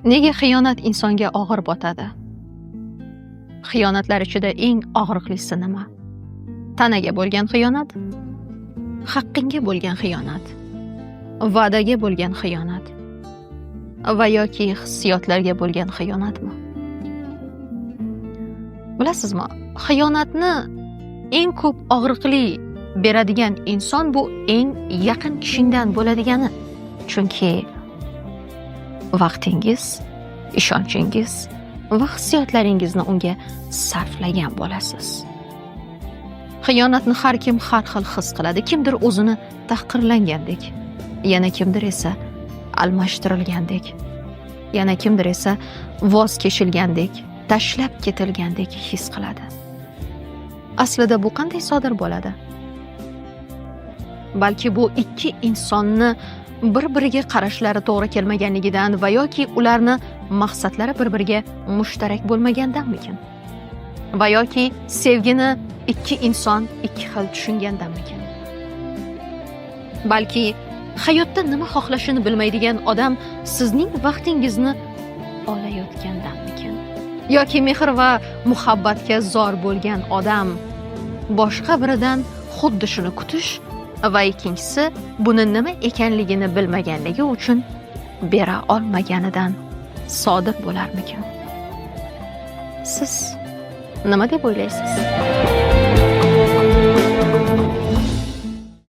Nega xiyonat insonga og'ir botadi? Xiyonatlar ichida eng og'riqlisi nima? Tanaga bo'lgan xiyonat, haqqingga bo'lgan xiyonat, va'daga bo'lgan xiyonat va yoki hissiyotlarga bo'lgan xiyonatmi? Bilasizmi, xiyonatni eng ko'p og'riqli beradigan inson bu eng yaqin kishingdan bo'ladigani. Chunki vaqtingiz, ishonchingiz va hissiyotlaringizni unga sarflagan bo'lasiz. Xiyonatni har kim har xil his qiladi. Kimdir o'zini tahqirlangandek, yana kimdir esa almashtirilgandek, yana kimdir esa voz kechilgandek, tashlab ketilgandek his qiladi. Aslida bu qanday sodir bo'ladi? Balki bu ikki insonni bir-biriga qarashlari to'g'ri kelmaganligidan va yoki ularni maqsadlari bir-biriga mushtarak bo'lmagandanmikin? Va yoki sevgini ikki inson ikki xil tushungandanmikin? Balki hayotda nima xohlashini bilmaydigan odam sizning vaqtingizni olayotgandanmikin? Yoki mehr va muhabbatga zor bo'lgan odam boshqa biridan xuddi shuni kutish va ikkinchisi buni nima ekanligini bilmaganligi uchun bera olmaganidan sodir bo'larmikin? Siz nima deb o'ylaysiz?